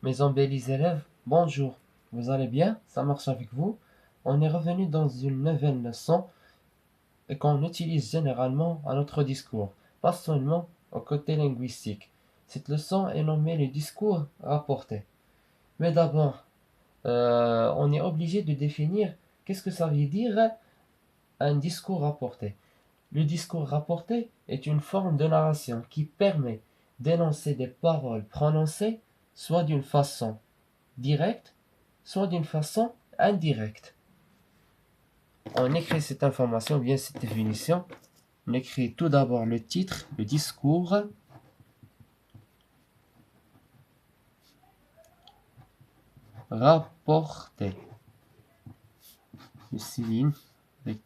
Mes embellis élèves, bonjour. Vous allez bien? Ça marche avec vous? On est revenu dans une nouvelle leçon et qu'on utilise généralement à notre discours, pas seulement au côté linguistique. Cette leçon est nommée le discours rapporté. Mais d'abord, on est obligé de définir qu'est-ce que ça veut dire un discours rapporté. Le discours rapporté est une forme de narration qui permet d'énoncer des paroles prononcées soit d'une façon directe, soit d'une façon indirecte. On écrit cette information, bien cette définition. On écrit tout d'abord le titre, le discours rapporté. Je souligne avec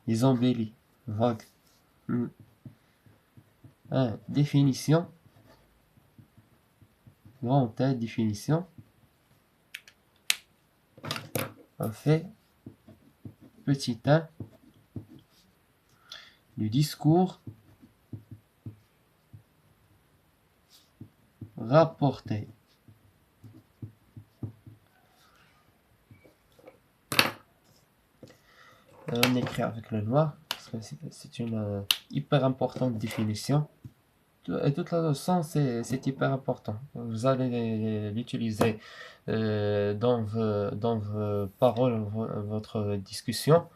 des embellis vagues. Définition. Grand T, définition. On fait petit 1. Le discours rapporté. On écrit avec le noir parce que c'est une hyper importante définition. Et toute la leçon, c'est hyper important. Vous allez l'utiliser dans vos paroles, votre discussion,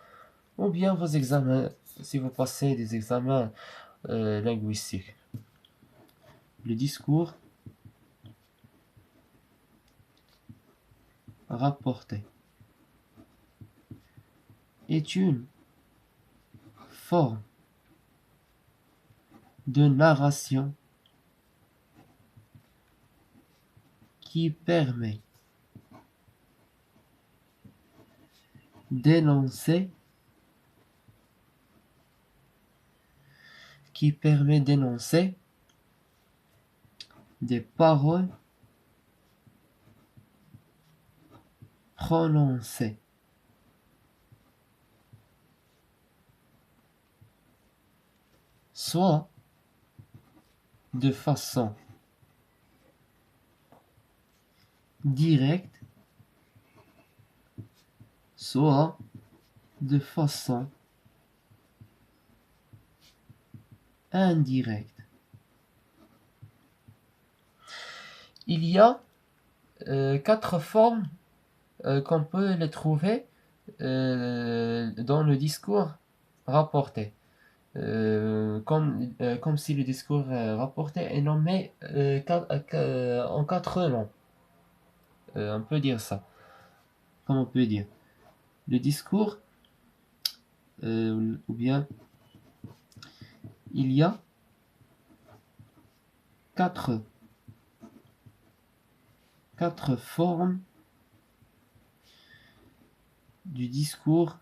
ou bien vos examens, si vous passez des examens linguistiques. Le discours rapporté est une forme de narration qui permet d'énoncer des paroles prononcées soit de façon directe, soit de façon indirecte. Il y a 4 formes qu'on peut les trouver dans le discours rapporté. Comme si le discours rapporté est nommé en 4 noms. On peut dire ça. Comme on peut dire le discours, ou bien il y a 4 formes du discours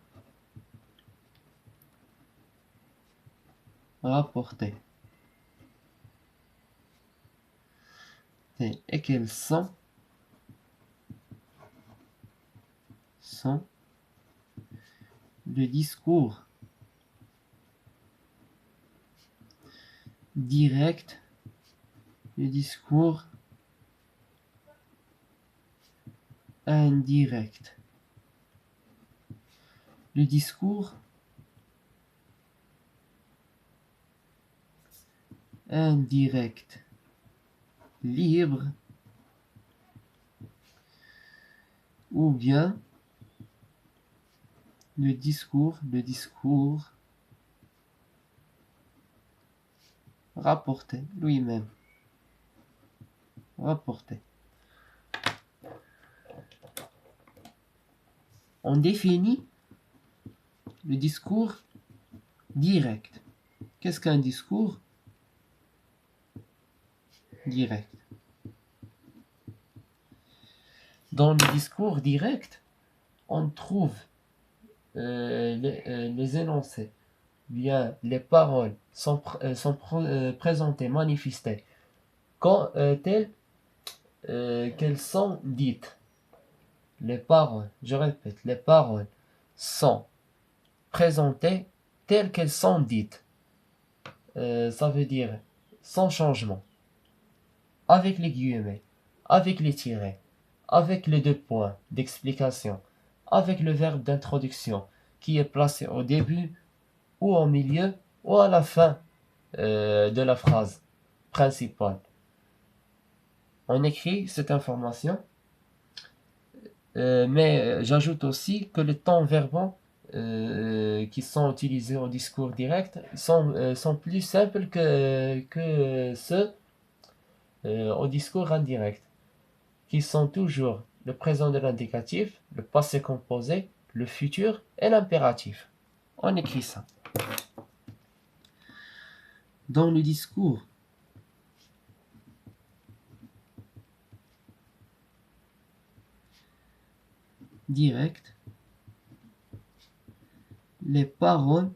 rapporté. Et quelles sont le discours direct, le discours indirect, le discours indirect, libre, ou bien le discours rapporté lui-même. Rapporté. On définit le discours direct. Qu'est-ce qu'un discours direct? Dans le discours direct, on trouve les énoncés, bien les paroles sont présentées, manifestées, telles qu'elles sont dites. Les paroles, je répète, les paroles sont présentées telles qu'elles sont dites. Ça veut dire sans changement, avec les guillemets, avec les tirets, avec les deux points d'explication, avec le verbe d'introduction qui est placé au début ou au milieu ou à la fin de la phrase principale. On écrit cette information, mais j'ajoute aussi que les temps verbaux qui sont utilisés au discours direct sont plus simples que ceux au discours indirect, qui sont toujours le présent de l'indicatif, le passé composé, le futur et l'impératif. On écrit ça. Dans le discours direct, les paroles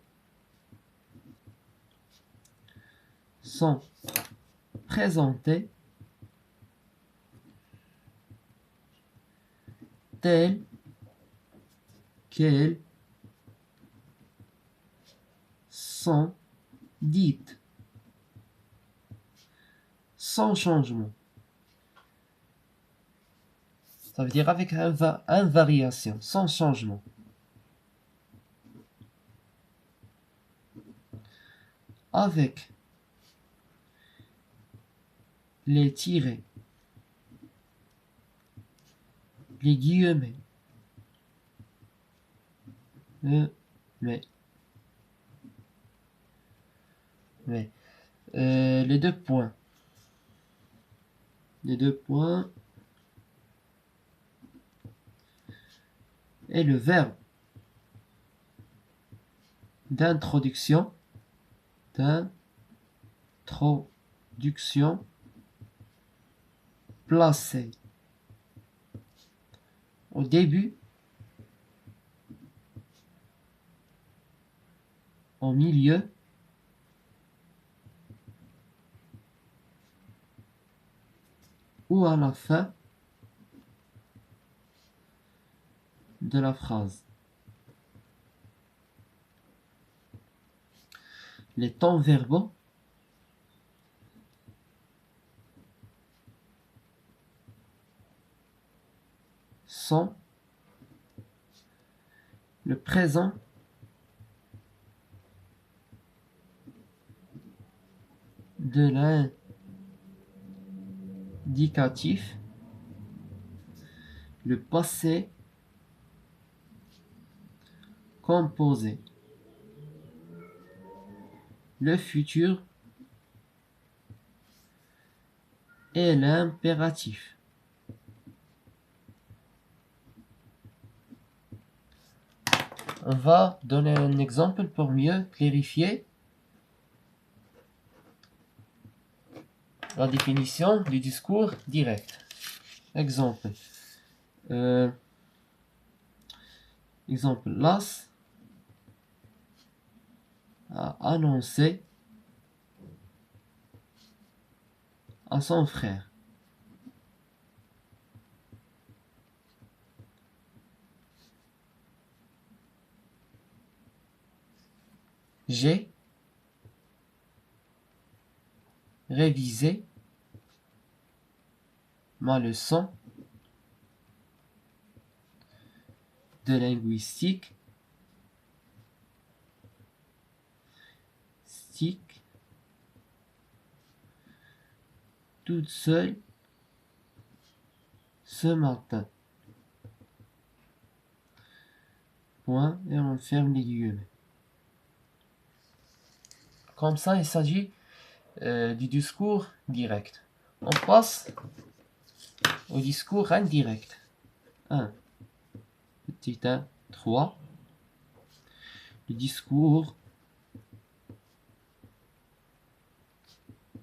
sont présentées telles qu'elles sont dites, sans changement. Ça veut dire avec invariation, sans changement. Avec les tirets, les guillemets, mais les deux points, et le verbe d'introduction, placé au début, au milieu ou à la fin de la phrase. Les temps verbaux sont le présent de l'indicatif, le passé composé, le futur et l'impératif. On va donner un exemple pour mieux clarifier la définition du discours direct. Exemple. Las a annoncé à son frère. J'ai révisé ma leçon de linguistique toute seule ce matin. Point, et on ferme les guillemets. Comme ça, il s'agit du discours direct. On passe au discours indirect. 1. Petit 1, 3. Le discours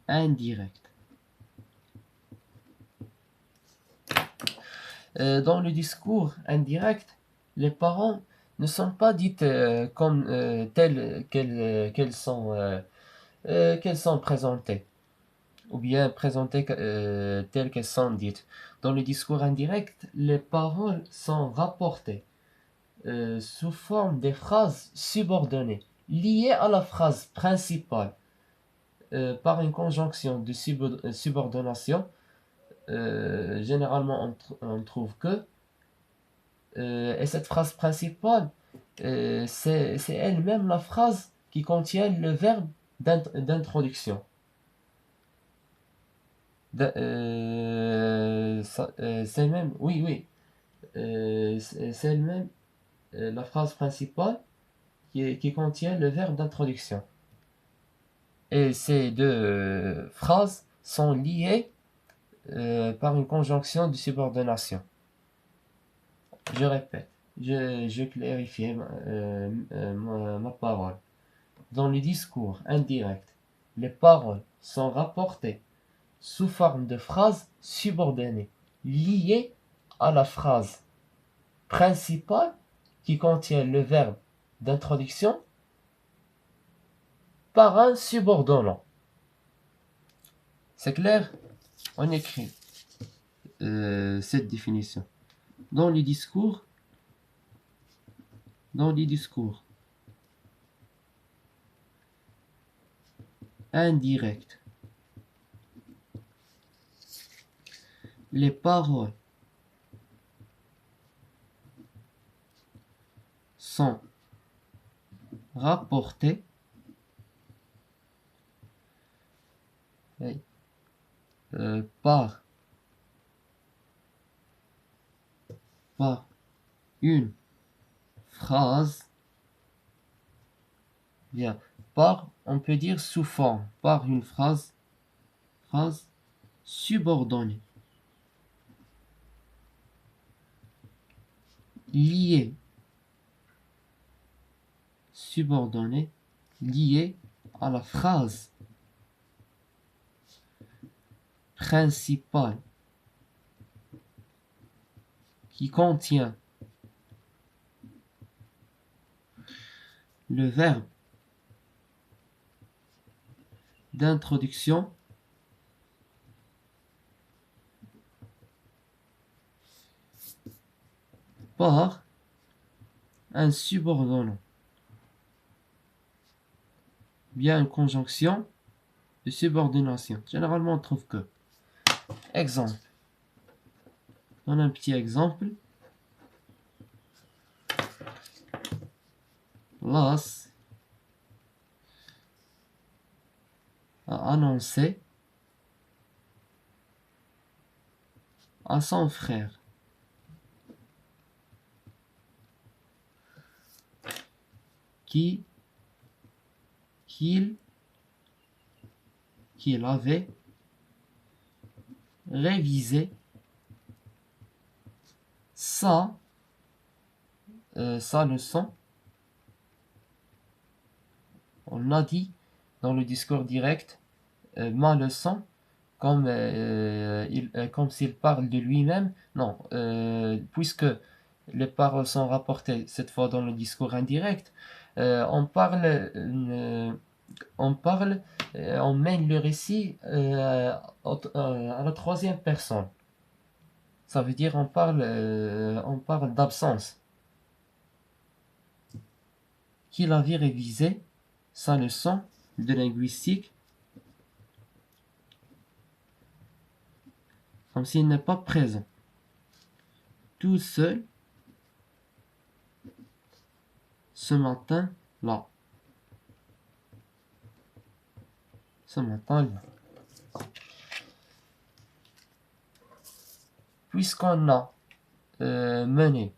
indirect. Dans le discours indirect, les paroles ne sont pas dites comme telles qu'elles sont présentées, ou bien présentées telles qu'elles sont dites. Dans le discours indirect, les paroles sont rapportées sous forme des phrases subordonnées, liées à la phrase principale par une conjonction de subordination généralement on trouve que, et cette phrase principale, c'est elle-même la phrase qui contient le verbe d'introduction. C'est même, oui, oui, c'est elle-même la phrase principale qui contient le verbe d'introduction. Et ces deux phrases sont liées par une conjonction de subordination. Je répète, je clarifie ma parole. Dans le discours indirect, les paroles sont rapportées sous forme de phrases subordonnées, liées à la phrase principale qui contient le verbe d'introduction par un subordonnant. C'est clair? On écrit cette définition. Dans les discours indirects, les paroles sont rapportées par une phrase, bien, on peut dire sous forme, par une phrase subordonnée, liée, subordonnée, liée à la phrase principale qui contient le verbe d'introduction par un subordonnant, bien une conjonction de subordination. Généralement, on trouve que. Exemple. On a un petit exemple. Las a annoncé à son frère qu'il avait révisé sa leçon. On l'a dit dans le discours direct, ma leçon, comme s'il parle de lui-même. Non, puisque les paroles sont rapportées cette fois dans le discours indirect, on mène le récit à la troisième personne. Ça veut dire on parle d'absence. Qu'il avait révisé sa leçon de linguistique comme s'il n'est pas présent. Tout seul ce matin-là. Puisqu'on a mené,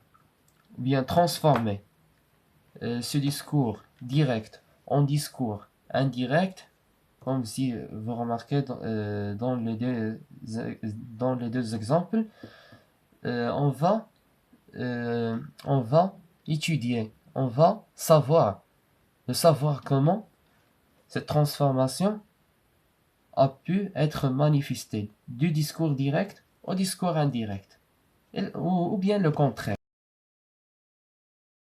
bien transformé ce discours direct en discours indirect, comme si vous remarquez dans les deux exemples, on va étudier, on va savoir comment cette transformation a pu être manifestée du discours direct au discours indirect, ou bien le contraire.